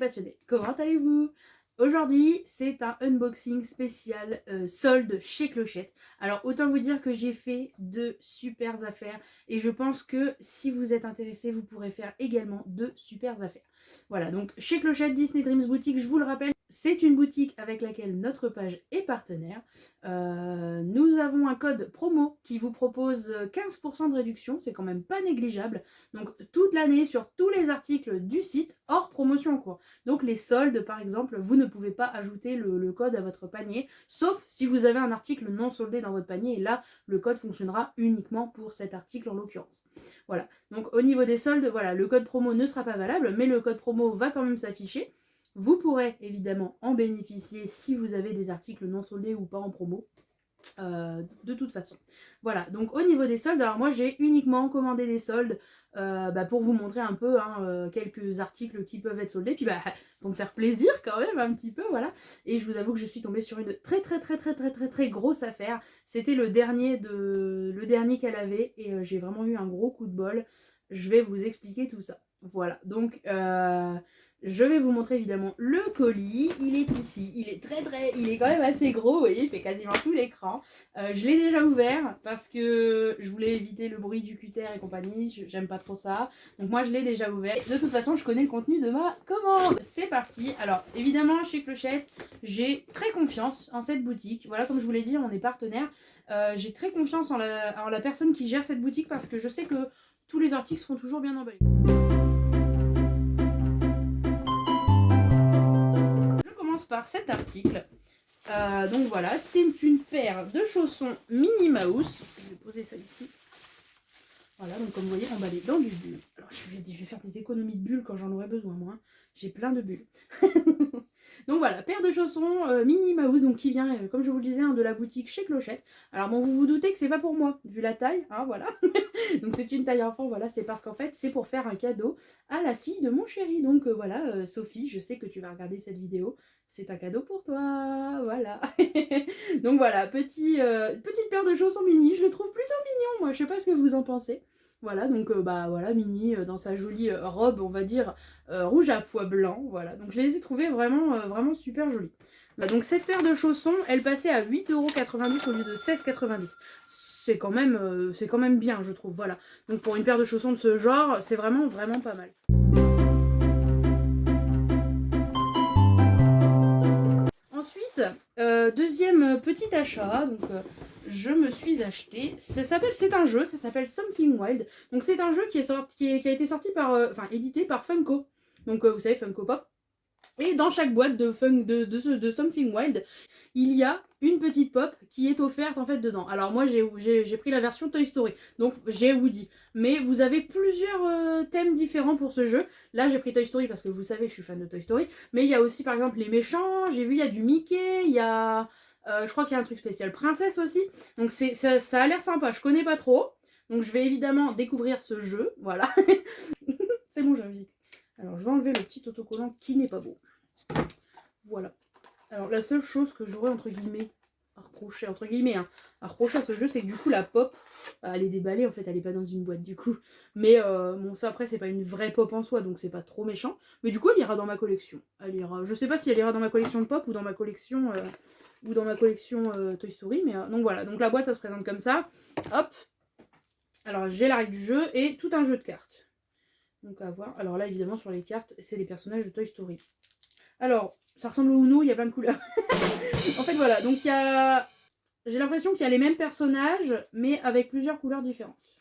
passionnés, comment allez-vous? Aujourd'hui, c'est un unboxing spécial solde chez Clochette. Alors, autant vous dire que j'ai fait de super affaires et je pense que si vous êtes intéressé, vous pourrez faire également de super affaires. Voilà, donc chez Clochette, Disney Dreams Boutique, je vous le rappelle, c'est une boutique avec laquelle notre page est partenaire. Nous avons un code promo qui vous propose 15% de réduction, c'est quand même pas négligeable. Donc toute l'année sur tous les articles du site, hors promotion en cours. Donc les soldes par exemple, vous ne pouvez pas ajouter le code à votre panier, sauf si vous avez un article non soldé dans votre panier, et là le code fonctionnera uniquement pour cet article en l'occurrence. Voilà, donc au niveau des soldes, voilà, le code promo ne sera pas valable, mais le code promo va quand même s'afficher. Vous pourrez évidemment en bénéficier si vous avez des articles non soldés ou pas en promo. De toute façon. Voilà, donc au niveau des soldes, alors moi j'ai uniquement commandé des soldes pour vous montrer un peu quelques articles qui peuvent être soldés, puis pour me faire plaisir quand même un petit peu, voilà. Et je vous avoue que je suis tombée sur une très grosse affaire. C'était le dernier qu'elle avait et j'ai vraiment eu un gros coup de bol. Je vais vous expliquer tout ça. Voilà, donc je vais vous montrer évidemment le colis. Il est ici, il est il est quand même assez gros, vous voyez, il fait quasiment tout l'écran. Je l'ai déjà ouvert parce que je voulais éviter le bruit du cutter et compagnie, j'aime pas trop ça. Donc moi je l'ai déjà ouvert. De toute façon je connais le contenu de ma commande. C'est parti. Alors évidemment chez Clochette, j'ai très confiance en cette boutique. Voilà, comme je vous l'ai dit, on est partenaire. J'ai très confiance en la personne qui gère cette boutique parce que je sais que tous les articles seront toujours bien emballés. Par cet article. Donc voilà, c'est une paire de chaussons Minnie Mouse. Je vais poser ça ici. Voilà, donc comme vous voyez, emballé dans du bulle. Alors je vais faire des économies de bulles quand j'en aurai besoin, moi. J'ai plein de bulles. Donc voilà, paire de chaussons Minnie Mouse, donc qui vient, comme je vous le disais, de la boutique chez Clochette. Alors bon, vous vous doutez que c'est pas pour moi, vu la taille, hein, voilà. Donc c'est une taille enfant, voilà, c'est parce qu'en fait, c'est pour faire un cadeau à la fille de mon chéri. Donc voilà, Sophie, je sais que tu vas regarder cette vidéo, c'est un cadeau pour toi, voilà. Donc voilà, petite paire de chaussons Minnie, je le trouve plutôt mignon, moi, je sais pas ce que vous en pensez. Voilà, donc voilà, Minnie dans sa jolie robe, on va dire, rouge à pois blanc, voilà. Donc je les ai trouvées vraiment super jolies. Bah, donc cette paire de chaussons, elle passait à 8,90 € au lieu de 16,90 €. C'est quand même bien, je trouve, voilà. Donc pour une paire de chaussons de ce genre, c'est vraiment pas mal. Ensuite, deuxième petit achat, donc je me suis acheté, c'est un jeu, ça s'appelle Something Wild. Donc c'est un jeu qui a été sorti par, édité par Funko. Donc vous savez, Funko Pop. Et dans chaque boîte de Something Wild, il y a une petite pop qui est offerte en fait dedans. Alors moi j'ai pris la version Toy Story, donc j'ai Woody. Mais vous avez plusieurs thèmes différents pour ce jeu. Là j'ai pris Toy Story parce que vous savez je suis fan de Toy Story. Mais il y a aussi par exemple les méchants, j'ai vu il y a du Mickey, il y a... je crois qu'il y a un truc spécial princesse aussi. Donc ça a l'air sympa, je connais pas trop. Donc je vais évidemment découvrir ce jeu, voilà. C'est bon, j'ai envie. Alors, je vais enlever le petit autocollant qui n'est pas beau. Voilà. Alors, la seule chose que j'aurais, entre guillemets, à reprocher, à ce jeu, c'est que du coup, la pop, elle est déballée, en fait, elle est pas dans une boîte, du coup. Mais, bon, ça, après, c'est pas une vraie pop en soi, donc c'est pas trop méchant. Mais du coup, elle ira dans ma collection. Je sais pas si elle ira dans ma collection de pop ou dans ma collection... Toy Story, mais donc voilà. Donc, la boîte, ça se présente comme ça. Hop. Alors, j'ai la règle du jeu et tout un jeu de cartes. Donc à voir. Alors là, évidemment, sur les cartes, c'est des personnages de Toy Story. Alors, ça ressemble au Uno, il y a plein de couleurs. En fait, voilà. Donc il y a... J'ai l'impression qu'il y a les mêmes personnages, mais avec plusieurs couleurs différentes.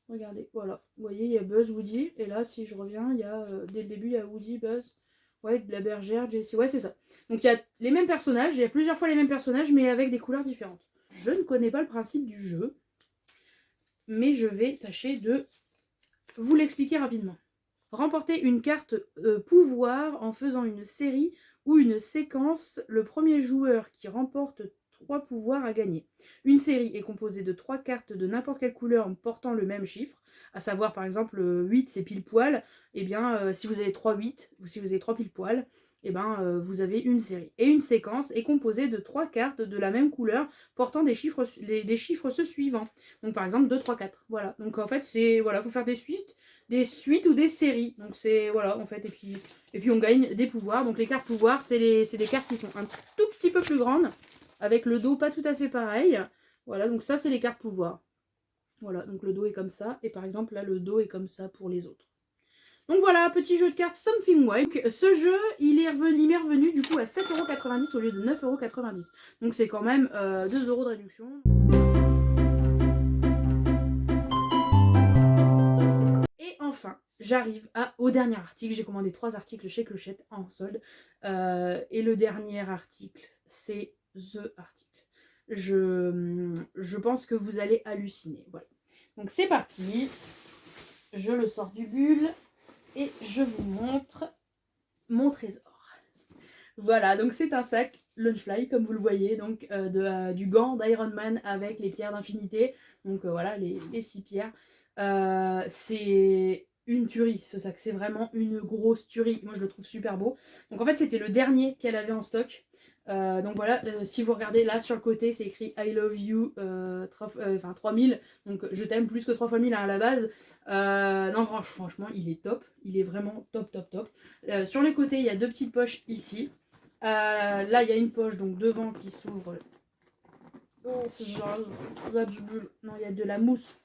Regardez, voilà. Vous voyez, il y a Buzz, Woody. Et là, si je reviens, il y a... dès le début, il y a Woody, Buzz... Ouais, de la bergère, Jessie. Ouais, c'est ça. Donc il y a les mêmes personnages. Il y a plusieurs fois les mêmes personnages, mais avec des couleurs différentes. Je ne connais pas le principe du jeu. Mais je vais tâcher de... vous l'expliquer rapidement. Remporter une carte pouvoir en faisant une série ou une séquence. Le premier joueur qui remporte 3 pouvoirs a gagné. Une série est composée de 3 cartes de n'importe quelle couleur portant le même chiffre, à savoir par exemple 8 c'est pile poil, et bien si vous avez 3 8 ou si vous avez 3 pile poil, et ben vous avez une série. Et une séquence est composée de 3 cartes de la même couleur portant des chiffres se suivants. Donc par exemple 2, 3, 4. Voilà. Donc en fait c'est voilà, faut faire des suites des suites ou des séries. Donc c'est, voilà, en fait, et puis on gagne des pouvoirs. Donc les cartes pouvoirs, c'est des cartes qui sont un tout petit peu plus grandes, avec le dos pas tout à fait pareil. Voilà, donc ça c'est les cartes pouvoirs. Voilà, donc le dos est comme ça, et par exemple là le dos est comme ça pour les autres. Donc voilà, petit jeu de cartes Something Wild. Ce jeu, il m'est revenu du coup à 7,90€ au lieu de 9,90€. Donc c'est quand même 2€ de réduction. Et enfin, j'arrive au dernier article. J'ai commandé 3 articles chez Clochette en solde. Et le dernier article, c'est The Article. Je pense que vous allez halluciner. Voilà. Donc c'est parti. Je le sors du bulle. Et je vous montre mon trésor. Voilà, donc c'est un sac Launchfly, comme vous le voyez, donc du gant d'Iron Man avec les pierres d'infinité. Donc voilà, les 6 pierres. C'est une tuerie, ce sac. C'est vraiment une grosse tuerie. Moi, je le trouve super beau. Donc en fait, c'était le dernier qu'elle avait en stock. Donc voilà, si vous regardez là sur le côté, c'est écrit I love you 3000, donc je t'aime plus que 3 fois 1000 à la base. Non, franchement, il est top, il est vraiment top, top, top. Sur les côtés, il y a 2 petites poches ici. Là, il y a une poche donc devant qui s'ouvre. Oh, si j'arrive, il y a du bulle, non, il y a de la mousse.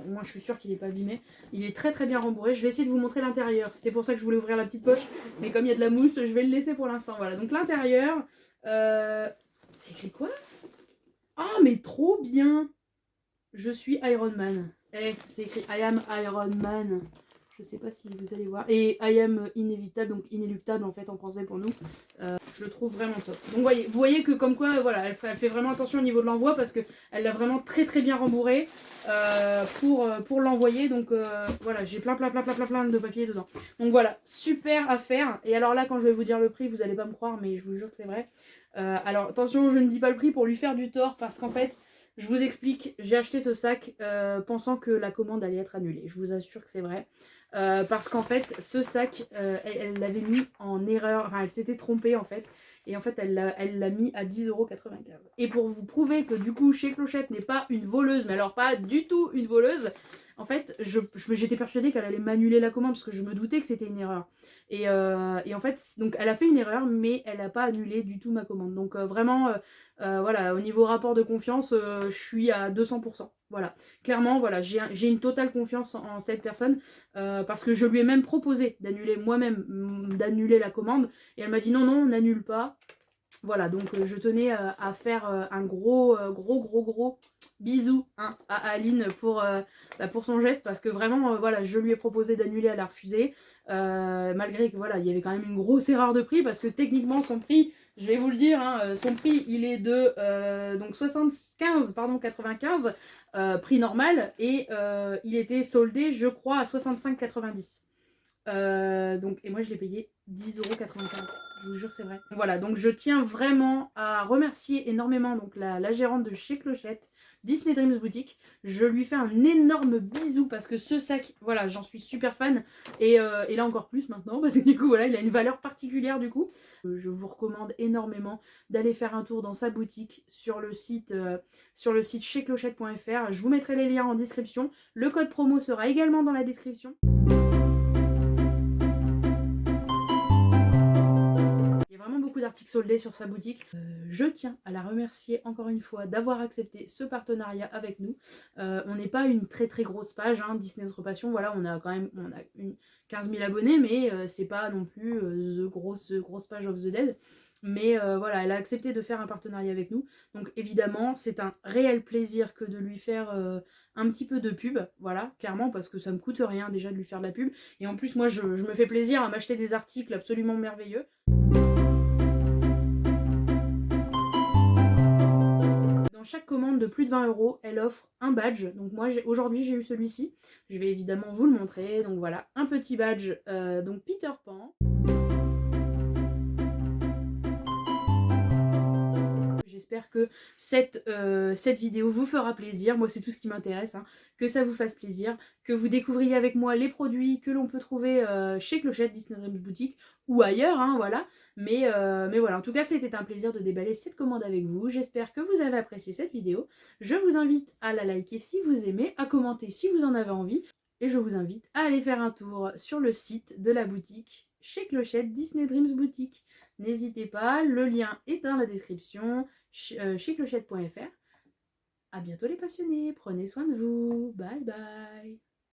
Moi, je suis sûre qu'il n'est pas abîmé. Il est très très bien rembourré. Je vais essayer de vous montrer l'intérieur. C'était pour ça que je voulais ouvrir la petite poche. Mais comme il y a de la mousse, je vais le laisser pour l'instant. Voilà, donc l'intérieur. C'est écrit quoi? Ah, mais trop bien! Je suis Iron Man. C'est écrit I am Iron Man. Je sais pas si vous allez voir. Et I am inévitable, donc inéluctable en fait en français pour nous. Je le trouve vraiment top. Donc vous voyez que comme quoi, voilà, elle fait vraiment attention au niveau de l'envoi parce qu'elle l'a vraiment très très bien rembourré pour l'envoyer. Donc voilà, j'ai plein de papier dedans. Donc voilà, super affaire. Et alors là, quand je vais vous dire le prix, vous allez pas me croire, mais je vous jure que c'est vrai. Alors attention, je ne dis pas le prix pour lui faire du tort parce qu'en fait, je vous explique, j'ai acheté ce sac pensant que la commande allait être annulée. Je vous assure que c'est vrai. Parce qu'en fait, ce sac, elle l'avait mis en erreur. Enfin, elle s'était trompée en fait. Et en fait, elle l'a mis à 10,95€. Et pour vous prouver que du coup, chez Clochette n'est pas une voleuse, mais alors pas du tout une voleuse, en fait, j'étais persuadée qu'elle allait m'annuler la commande parce que je me doutais que c'était une erreur. Et en fait, donc elle a fait une erreur, mais elle n'a pas annulé du tout ma commande. Donc vraiment, voilà, au niveau rapport de confiance, je suis à 200%. Voilà, clairement, voilà, j'ai une totale confiance en cette personne parce que je lui ai même proposé d'annuler moi-même, d'annuler la commande. Et elle m'a dit non, non, on n'annule pas. Voilà, donc je tenais à faire un gros bisou hein, à Aline pour son geste parce que vraiment, voilà, je lui ai proposé d'annuler, elle a refusé. Malgré que voilà, il y avait quand même une grosse erreur de prix parce que techniquement son prix, je vais vous le dire, hein, son prix il est de donc 95 prix normal et il était soldé je crois à 65,90. Donc, et moi je l'ai payé 10,95€. Je vous jure, c'est vrai. Voilà, donc je tiens vraiment à remercier énormément donc la gérante de chez Clochette, Disney Dreams Boutique. Je lui fais un énorme bisou parce que ce sac, voilà, j'en suis super fan. Et là encore plus maintenant parce que du coup, voilà, il a une valeur particulière du coup. Je vous recommande énormément d'aller faire un tour dans sa boutique sur le site chez-clochette.fr. Je vous mettrai les liens en description. Le code promo sera également dans la description. Beaucoup d'articles soldés sur sa boutique. Je tiens à la remercier encore une fois d'avoir accepté ce partenariat avec nous. On n'est pas une très très grosse page, hein, Disney Notre Passion, voilà, on a 15 000 abonnés, mais c'est pas non plus the grosse page of the dead. Mais voilà, elle a accepté de faire un partenariat avec nous. Donc évidemment, c'est un réel plaisir que de lui faire un petit peu de pub. Voilà, clairement, parce que ça me coûte rien déjà de lui faire de la pub. Et en plus, moi, je me fais plaisir à m'acheter des articles absolument merveilleux. Dans chaque commande de plus de 20€, elle offre un badge. Donc moi aujourd'hui j'ai eu celui-ci. Je vais évidemment vous le montrer. Donc voilà, un petit badge donc Peter Pan. J'espère que cette vidéo vous fera plaisir. Moi, c'est tout ce qui m'intéresse, hein. Que ça vous fasse plaisir, que vous découvriez avec moi les produits que l'on peut trouver chez Clochette, Disney Dreams Boutique ou ailleurs, hein, voilà. Mais voilà, en tout cas, c'était un plaisir de déballer cette commande avec vous. J'espère que vous avez apprécié cette vidéo. Je vous invite à la liker si vous aimez, à commenter si vous en avez envie. Et je vous invite à aller faire un tour sur le site de la boutique chez Clochette, Disney Dreams Boutique. N'hésitez pas, le lien est dans la description, chez clochette.fr. À bientôt les passionnés, prenez soin de vous, bye bye.